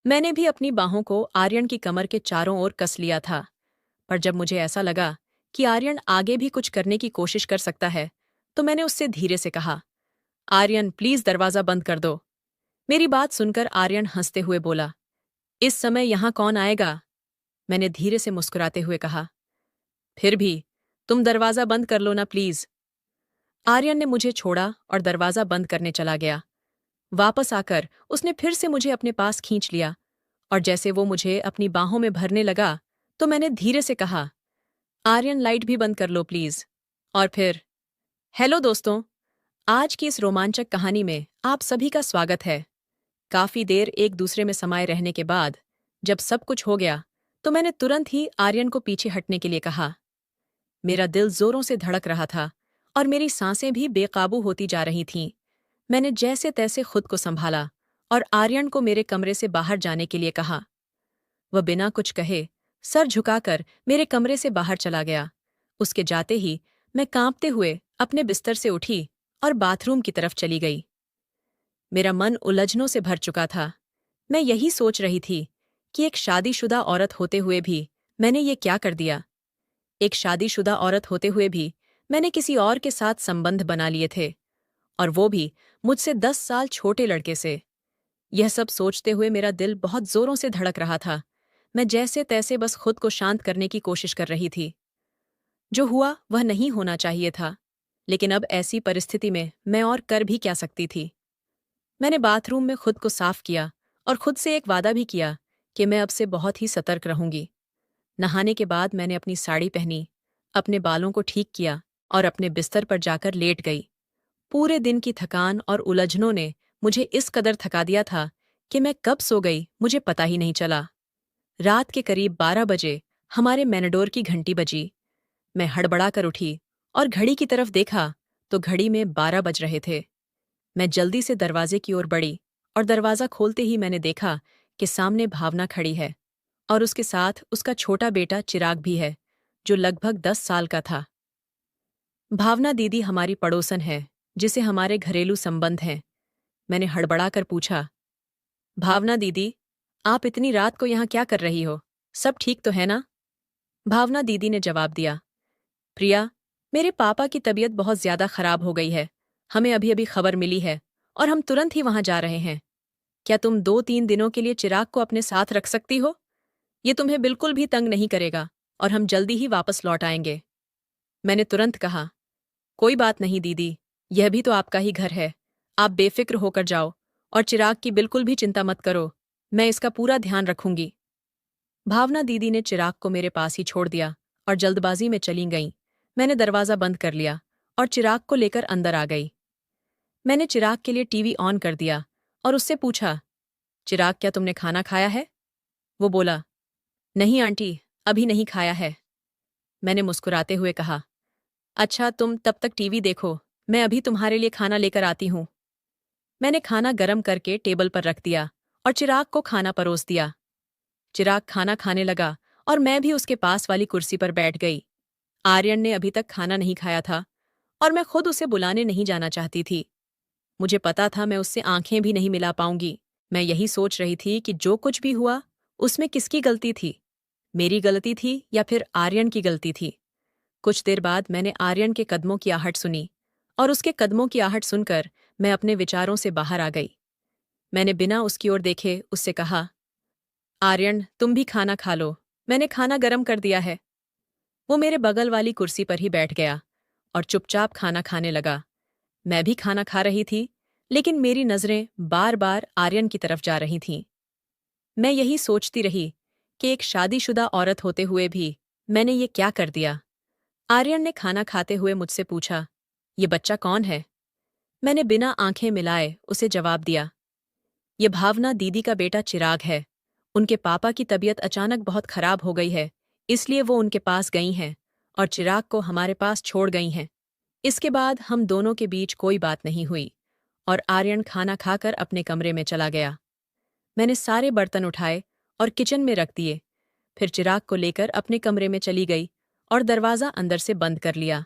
मैंने भी अपनी बाहों को आर्यन की कमर के चारों ओर कस लिया था, पर जब मुझे ऐसा लगा कि आर्यन आगे भी कुछ करने की कोशिश कर सकता है, तो मैंने उससे धीरे से कहा, आर्यन प्लीज दरवाजा बंद कर दो। मेरी बात सुनकर आर्यन हंसते हुए बोला, इस समय यहां कौन आएगा? मैंने धीरे से मुस्कुराते हुए कहा, फिर भी तुम दरवाजा बंद कर लो ना प्लीज। आर्यन ने मुझे छोड़ा और दरवाजा बंद करने चला गया। वापस आकर उसने फिर से मुझे अपने पास खींच लिया और जैसे वो मुझे अपनी बाहों में भरने लगा, तो मैंने धीरे से कहा, आर्यन लाइट भी बंद कर लो प्लीज। और फिर हेलो दोस्तों, आज की इस रोमांचक कहानी में आप सभी का स्वागत है। काफी देर एक दूसरे में समाये रहने के बाद जब सब कुछ हो गया, तो मैंने तुरंत ही आर्यन को पीछे हटने के लिए कहा। मेरा दिल जोरों से धड़क रहा था और मेरी सांसें भी बेकाबू होती जा रही थीं। मैंने जैसे तैसे खुद को संभाला और आर्यन को मेरे कमरे से बाहर जाने के लिए कहा। वह बिना कुछ कहे सर झुकाकर मेरे कमरे से बाहर चला गया। उसके जाते ही मैं कांपते हुए अपने बिस्तर से उठी और बाथरूम की तरफ चली गई। मेरा मन उलझनों से भर चुका था। मैं यही सोच रही थी कि एक शादीशुदा औरत होते हुए भी मैंने ये क्या कर दिया। एक शादीशुदा औरत होते हुए भी मैंने किसी और के साथ संबंध बना लिए थे, और वो भी मुझसे 10 साल छोटे लड़के से। यह सब सोचते हुए मेरा दिल बहुत जोरों से धड़क रहा था। मैं जैसे तैसे बस खुद को शांत करने की कोशिश कर रही थी। जो हुआ वह नहीं होना चाहिए था, लेकिन अब ऐसी परिस्थिति में मैं और कर भी क्या सकती थी। मैंने बाथरूम में खुद को साफ किया और खुद से एक वादा भी किया कि मैं अब से बहुत ही सतर्क रहूंगी। नहाने के बाद मैंने अपनी साड़ी पहनी, अपने बालों को ठीक किया और अपने बिस्तर पर जाकर लेट गई। पूरे दिन की थकान और उलझनों ने मुझे इस कदर थका दिया था कि मैं कब सो गई मुझे पता ही नहीं चला। रात के करीब 12 बजे हमारे मैनेडोर की घंटी बजी। मैं हड़बड़ाकर उठी और घड़ी की तरफ देखा तो घड़ी में 12 बज रहे थे। मैं जल्दी से दरवाजे की ओर बढ़ी और दरवाजा खोलते ही मैंने देखा कि सामने भावना खड़ी है और उसके साथ उसका छोटा बेटा चिराग भी है, जो लगभग 10 साल का था। भावना दीदी हमारी पड़ोसन है, जिसे हमारे घरेलू संबंध हैं। मैंने हड़बड़ाकर पूछा, भावना दीदी, आप इतनी रात को यहाँ क्या कर रही हो? सब ठीक तो है ना? भावना दीदी ने जवाब दिया, प्रिया, मेरे पापा की तबीयत बहुत ज्यादा खराब हो गई है। हमें अभी अभी खबर मिली है और हम तुरंत ही वहां जा रहे हैं। क्या तुम 2-3 दिनों के लिए चिराग को अपने साथ रख सकती हो? ये तुम्हें बिल्कुल भी तंग नहीं करेगा और हम जल्दी ही वापस लौट आएंगे। मैंने तुरंत कहा, कोई बात नहीं दीदी, यह भी तो आपका ही घर है। आप बेफिक्र होकर जाओ और चिराग की बिल्कुल भी चिंता मत करो। मैं इसका पूरा ध्यान रखूंगी। भावना दीदी ने चिराग को मेरे पास ही छोड़ दिया और जल्दबाजी में चली गईं। मैंने दरवाजा बंद कर लिया और चिराग को लेकर अंदर आ गई। मैंने चिराग के लिए टीवी ऑन कर दिया और उससे पूछा, चिराग क्या तुमने खाना खाया है? वो बोला, नहीं आंटी, अभी नहीं खाया है। मैंने मुस्कुराते हुए कहा, अच्छा तुम तब तक टीवी देखो, मैं अभी तुम्हारे लिए खाना लेकर आती हूँ। मैंने खाना गरम करके टेबल पर रख दिया और चिराग को खाना परोस दिया। चिराग खाना खाने लगा और मैं भी उसके पास वाली कुर्सी पर बैठ गई। आर्यन ने अभी तक खाना नहीं खाया था और मैं खुद उसे बुलाने नहीं जाना चाहती थी। मुझे पता था मैं उससे आंखें भी नहीं मिला पाऊंगी। मैं यही सोच रही थी कि जो कुछ भी हुआ उसमें किसकी गलती थी, मेरी गलती थी या फिर आर्यन की गलती थी। कुछ देर बाद मैंने आर्यन के कदमों की आहट सुनी और उसके कदमों की आहट सुनकर मैं अपने विचारों से बाहर आ गई। मैंने बिना उसकी ओर देखे उससे कहा, आर्यन तुम भी खाना खा लो, मैंने खाना गरम कर दिया है। वो मेरे बगल वाली कुर्सी पर ही बैठ गया और चुपचाप खाना खाने लगा। मैं भी खाना खा रही थी, लेकिन मेरी नजरें बार बार आर्यन की तरफ जा रही थीं। मैं यही सोचती रही कि एक शादीशुदा औरत होते हुए भी मैंने ये क्या कर दिया। आर्यन ने खाना खाते हुए मुझसे पूछा, ये बच्चा कौन है? मैंने बिना आंखें मिलाए उसे जवाब दिया, ये भावना दीदी का बेटा चिराग है। उनके पापा की तबीयत अचानक बहुत खराब हो गई है, इसलिए वो उनके पास गई हैं और चिराग को हमारे पास छोड़ गई हैं। इसके बाद हम दोनों के बीच कोई बात नहीं हुई और आर्यन खाना खाकर अपने कमरे में चला गया। मैंने सारे बर्तन उठाए और किचन में रख दिए, फिर चिराग को लेकर अपने कमरे में चली गई और दरवाज़ा अंदर से बंद कर लिया।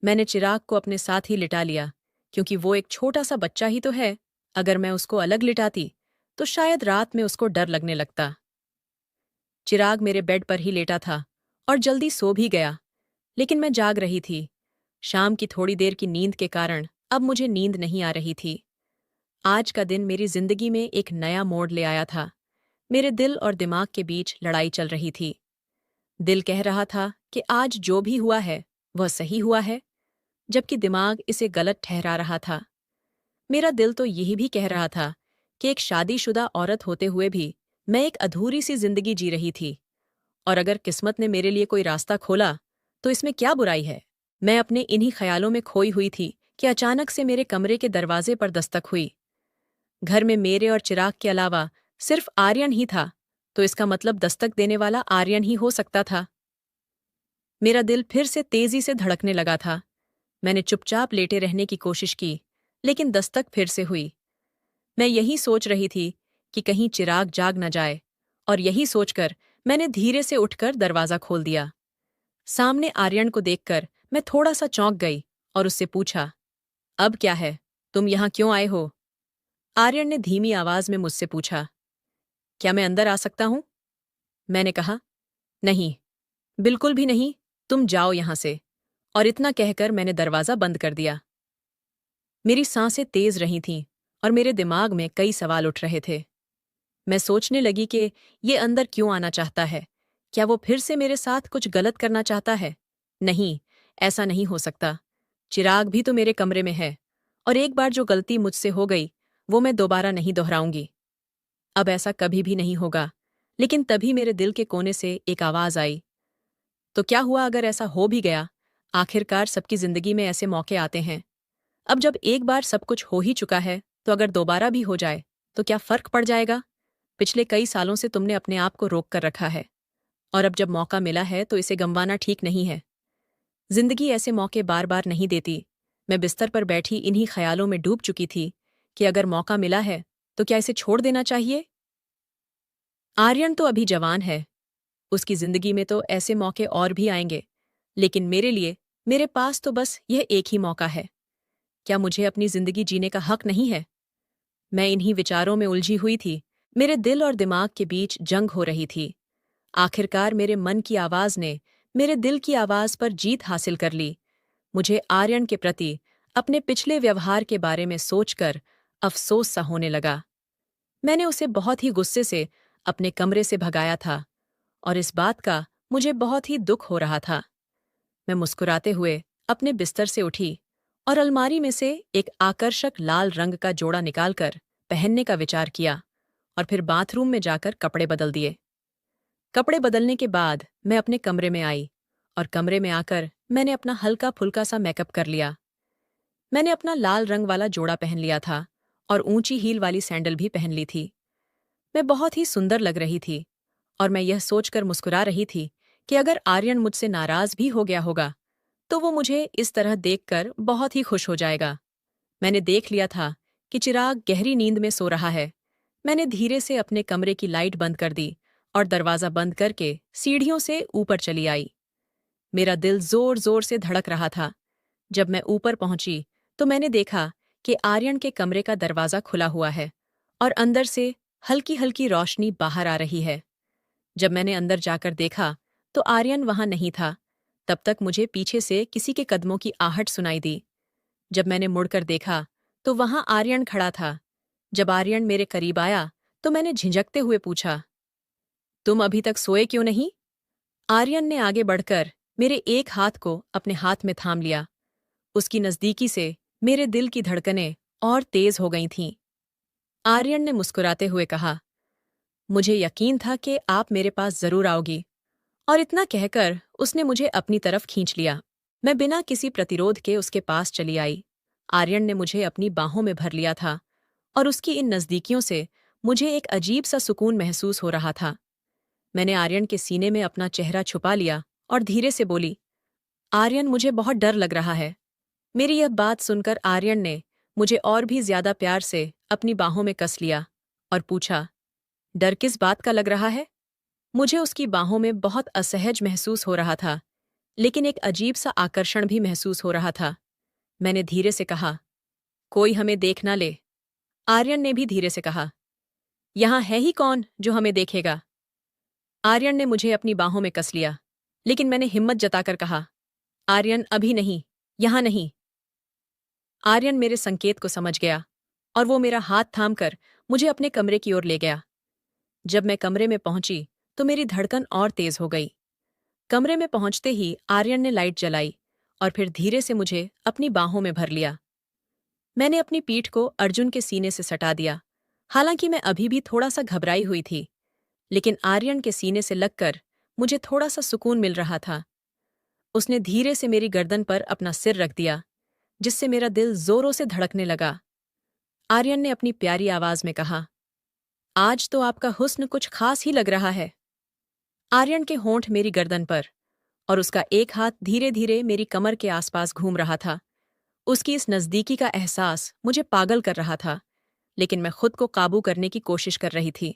मैंने चिराग को अपने साथ ही लिटा लिया, क्योंकि वो एक छोटा सा बच्चा ही तो है। अगर मैं उसको अलग लिटाती तो शायद रात में उसको डर लगने लगता। चिराग मेरे बेड पर ही लेटा था और जल्दी सो भी गया, लेकिन मैं जाग रही थी। शाम की थोड़ी देर की नींद के कारण अब मुझे नींद नहीं आ रही थी। आज का दिन मेरी जिंदगी में एक नया मोड़ ले आया था। मेरे दिल और दिमाग के बीच लड़ाई चल रही थी। दिल कह रहा था कि आज जो भी हुआ है वह सही हुआ है, जबकि दिमाग इसे गलत ठहरा रहा था। मेरा दिल तो यही भी कह रहा था कि एक शादीशुदा औरत होते हुए भी मैं एक अधूरी सी जिंदगी जी रही थी, और अगर किस्मत ने मेरे लिए कोई रास्ता खोला तो इसमें क्या बुराई है। मैं अपने इन्हीं ख्यालों में खोई हुई थी कि अचानक से मेरे कमरे के दरवाजे पर दस्तक हुई। घर में मेरे और चिराग के अलावा सिर्फ आर्यन ही था, तो इसका मतलब दस्तक देने वाला आर्यन ही हो सकता था। मेरा दिल फिर से तेजी से धड़कने लगा था। मैंने चुपचाप लेटे रहने की कोशिश की, लेकिन दस्तक फिर से हुई। मैं यही सोच रही थी कि कहीं चिराग जाग न जाए, और यही सोचकर मैंने धीरे से उठकर दरवाजा खोल दिया। सामने आर्यन को देखकर मैं थोड़ा सा चौंक गई और उससे पूछा, अब क्या है, तुम यहां क्यों आए हो? आर्यन ने धीमी आवाज में मुझसे पूछा, क्या मैं अंदर आ सकता हूं? मैंने कहा, नहीं, बिल्कुल भी नहीं, तुम जाओ यहां से। और इतना कहकर मैंने दरवाजा बंद कर दिया। मेरी सांसें तेज रही थीं और मेरे दिमाग में कई सवाल उठ रहे थे। मैं सोचने लगी कि ये अंदर क्यों आना चाहता है? क्या वो फिर से मेरे साथ कुछ गलत करना चाहता है? नहीं, ऐसा नहीं हो सकता। चिराग भी तो मेरे कमरे में है, और एक बार जो गलती मुझसे हो गई वो मैं दोबारा नहीं दोहराऊंगी। अब ऐसा कभी भी नहीं होगा। लेकिन तभी मेरे दिल के कोने से एक आवाज आई, तो क्या हुआ अगर ऐसा हो भी गया? आखिरकार सबकी जिंदगी में ऐसे मौके आते हैं। अब जब एक बार सब कुछ हो ही चुका है, तो अगर दोबारा भी हो जाए तो क्या फर्क पड़ जाएगा? पिछले कई सालों से तुमने अपने आप को रोक कर रखा है, और अब जब मौका मिला है तो इसे गंवाना ठीक नहीं है। जिंदगी ऐसे मौके बार बार नहीं देती। मैं बिस्तर पर बैठी इन्हीं ख्यालों में डूब चुकी थी कि अगर मौका मिला है तो क्या इसे छोड़ देना चाहिए? आर्यन तो अभी जवान है, उसकी जिंदगी में तो ऐसे मौके और भी आएंगे, लेकिन मेरे लिए मेरे पास तो बस यह एक ही मौका है। क्या मुझे अपनी जिंदगी जीने का हक नहीं है? मैं इन्हीं विचारों में उलझी हुई थी। मेरे दिल और दिमाग के बीच जंग हो रही थी। आखिरकार मेरे मन की आवाज ने मेरे दिल की आवाज पर जीत हासिल कर ली। मुझे आर्यन के प्रति अपने पिछले व्यवहार के बारे में सोचकर अफसोस सा होने लगा। मैंने उसे बहुत ही गुस्से से अपने कमरे से भगाया था, और इस बात का मुझे बहुत ही दुख हो रहा था। मैं मुस्कुराते हुए अपने बिस्तर से उठी और अलमारी में से एक आकर्षक लाल रंग का जोड़ा निकालकर पहनने का विचार किया, और फिर बाथरूम में जाकर कपड़े बदल दिए। कपड़े बदलने के बाद मैं अपने कमरे में आई, और कमरे में आकर मैंने अपना हल्का फुल्का सा मेकअप कर लिया। मैंने अपना लाल रंग वाला जोड़ा पहन लिया था और ऊंची हील वाली सैंडल भी पहन ली थी। मैं बहुत ही सुंदर लग रही थी, और मैं यह सोचकर मुस्कुरा रही थी कि अगर आर्यन मुझसे नाराज भी हो गया होगा तो वो मुझे इस तरह देखकर बहुत ही खुश हो जाएगा। मैंने देख लिया था कि चिराग गहरी नींद में सो रहा है। मैंने धीरे से अपने कमरे की लाइट बंद कर दी और दरवाजा बंद करके सीढ़ियों से ऊपर चली आई। मेरा दिल जोर जोर से धड़क रहा था। जब मैं ऊपर पहुंची तो मैंने देखा कि आर्यन के कमरे का दरवाजा खुला हुआ है, और अंदर से हल्की हल्की रोशनी बाहर आ रही है। जब मैंने अंदर जाकर देखा तो आर्यन वहां नहीं था। तब तक मुझे पीछे से किसी के कदमों की आहट सुनाई दी। जब मैंने मुड़कर देखा तो वहां आर्यन खड़ा था। जब आर्यन मेरे करीब आया तो मैंने झिझकते हुए पूछा, तुम अभी तक सोए क्यों नहीं? आर्यन ने आगे बढ़कर मेरे एक हाथ को अपने हाथ में थाम लिया। उसकी नजदीकी से मेरे दिल की धड़कनें और तेज हो गई थीं। आर्यन ने मुस्कुराते हुए कहा, मुझे यकीन था कि आप मेरे पास जरूर आओगी। और इतना कहकर उसने मुझे अपनी तरफ खींच लिया। मैं बिना किसी प्रतिरोध के उसके पास चली आई। आर्यन ने मुझे अपनी बाहों में भर लिया था, और उसकी इन नज़दीकियों से मुझे एक अजीब सा सुकून महसूस हो रहा था। मैंने आर्यन के सीने में अपना चेहरा छुपा लिया और धीरे से बोली, आर्यन, मुझे बहुत डर लग रहा है। मेरी यह बात सुनकर आर्यन ने मुझे और भी ज्यादा प्यार से अपनी बाहों में कस लिया और पूछा, डर किस बात का लग रहा है? मुझे उसकी बाहों में बहुत असहज महसूस हो रहा था, लेकिन एक अजीब सा आकर्षण भी महसूस हो रहा था। मैंने धीरे से कहा, कोई हमें देख ना ले। आर्यन ने भी धीरे से कहा, यहाँ है ही कौन जो हमें देखेगा? आर्यन ने मुझे अपनी बाहों में कस लिया, लेकिन मैंने हिम्मत जताकर कहा, आर्यन अभी नहीं, यहाँ नहीं। आर्यन मेरे संकेत को समझ गया और वो मेरा हाथ थामकर मुझे अपने कमरे की ओर ले गया। जब मैं कमरे में पहुंची तो मेरी धड़कन और तेज हो गई। कमरे में पहुंचते ही आर्यन ने लाइट जलाई और फिर धीरे से मुझे अपनी बाहों में भर लिया। मैंने अपनी पीठ को अर्जुन के सीने से सटा दिया। हालांकि मैं अभी भी थोड़ा सा घबराई हुई थी, लेकिन आर्यन के सीने से लगकर मुझे थोड़ा सा सुकून मिल रहा था। उसने धीरे से मेरी गर्दन पर अपना सिर रख दिया, जिससे मेरा दिल जोरों से धड़कने लगा। आर्यन ने अपनी प्यारी आवाज में कहा, आज तो आपका हुस्न कुछ खास ही लग रहा है। आर्यन के होंठ मेरी गर्दन पर और उसका एक हाथ धीरे धीरे मेरी कमर के आसपास घूम रहा था। उसकी इस नज़दीकी का एहसास मुझे पागल कर रहा था, लेकिन मैं खुद को काबू करने की कोशिश कर रही थी।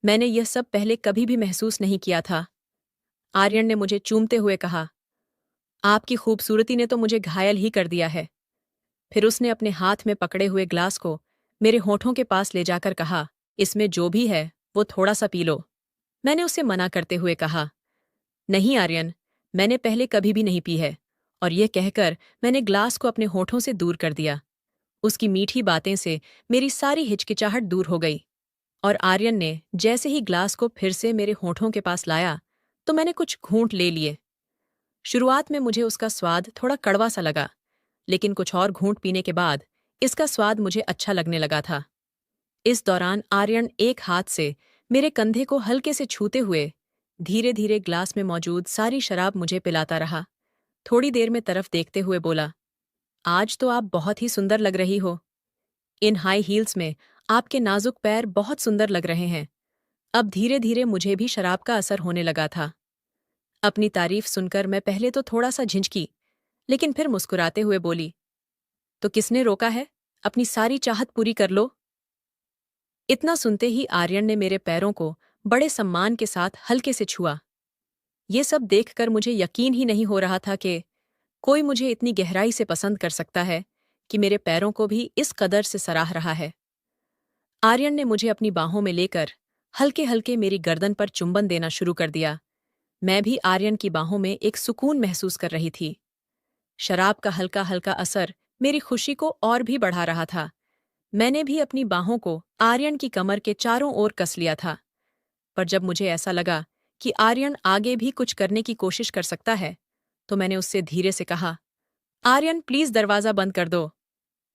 मैंने यह सब पहले कभी भी महसूस नहीं किया था। आर्यन ने मुझे चूमते हुए कहा, आपकी खूबसूरती ने तो मुझे घायल ही कर दिया है। फिर उसने अपने हाथ में पकड़े हुए ग्लास को मेरे होठों के पास ले जाकर कहा, इसमें जो भी है वो थोड़ा सा पी लो। मैंने उसे मना करते हुए कहा, नहीं आर्यन, मैंने पहले कभी भी नहीं पी है। और यह कहकर मैंने ग्लास को अपने होठों से दूर कर दिया। उसकी मीठी बातें से मेरी सारी हिचकिचाहट दूर हो गई और आर्यन ने जैसे ही ग्लास को फिर से मेरे होठों के पास लाया तो मैंने कुछ घूंट ले लिए। शुरुआत में मुझे उसका स्वाद थोड़ा कड़वा सा लगा, लेकिन कुछ और घूंट पीने के बाद इसका स्वाद मुझे अच्छा लगने लगा था। इस दौरान आर्यन एक हाथ से मेरे कंधे को हल्के से छूते हुए धीरे धीरे ग्लास में मौजूद सारी शराब मुझे पिलाता रहा। थोड़ी देर में तरफ देखते हुए बोला, आज तो आप बहुत ही सुंदर लग रही हो। इन हाई हील्स में आपके नाजुक पैर बहुत सुंदर लग रहे हैं। अब धीरे धीरे मुझे भी शराब का असर होने लगा था। अपनी तारीफ सुनकर मैं पहले तो थोड़ा सा झिझकी, लेकिन फिर मुस्कुराते हुए बोली, तो किसने रोका है? अपनी सारी चाहत पूरी कर लो। इतना सुनते ही आर्यन ने मेरे पैरों को बड़े सम्मान के साथ हल्के से छुआ। ये सब देखकर मुझे यकीन ही नहीं हो रहा था कि कोई मुझे इतनी गहराई से पसंद कर सकता है कि मेरे पैरों को भी इस कदर से सराह रहा है। आर्यन ने मुझे अपनी बाहों में लेकर हल्के हल्के मेरी गर्दन पर चुंबन देना शुरू कर दिया। मैं भी आर्यन की बाहों में एक सुकून महसूस कर रही थी। शराब का हल्का हल्का असर मेरी खुशी को और भी बढ़ा रहा था। मैंने भी अपनी बाहों को आर्यन की कमर के चारों ओर कस लिया था। पर जब मुझे ऐसा लगा कि आर्यन आगे भी कुछ करने की कोशिश कर सकता है, तो मैंने उससे धीरे से कहा, आर्यन प्लीज दरवाजा बंद कर दो।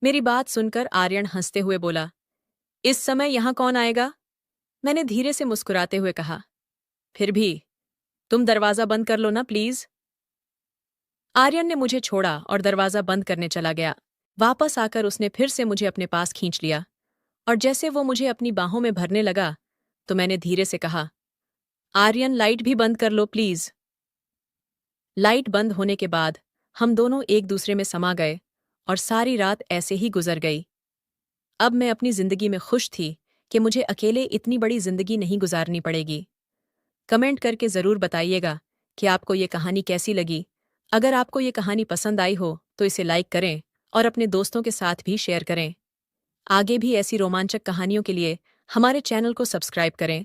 मेरी बात सुनकर आर्यन हंसते हुए बोला, इस समय यहां कौन आएगा? मैंने धीरे से मुस्कुराते हुए कहा, फिर भी तुम दरवाजा बंद कर लो ना प्लीज। आर्यन ने मुझे छोड़ा और दरवाजा बंद करने चला गया। वापस आकर उसने फिर से मुझे अपने पास खींच लिया और जैसे वो मुझे अपनी बाहों में भरने लगा तो मैंने धीरे से कहा, आर्यन लाइट भी बंद कर लो प्लीज। लाइट बंद होने के बाद हम दोनों एक दूसरे में समा गए और सारी रात ऐसे ही गुजर गई। अब मैं अपनी जिंदगी में खुश थी कि मुझे अकेले इतनी बड़ी जिंदगी नहीं गुजारनी पड़ेगी। कमेंट करके ज़रूर बताइएगा कि आपको ये कहानी कैसी लगी। अगर आपको ये कहानी पसंद आई हो तो इसे लाइक करें और अपने दोस्तों के साथ भी शेयर करें। आगे भी ऐसी रोमांचक कहानियों के लिए हमारे चैनल को सब्सक्राइब करें।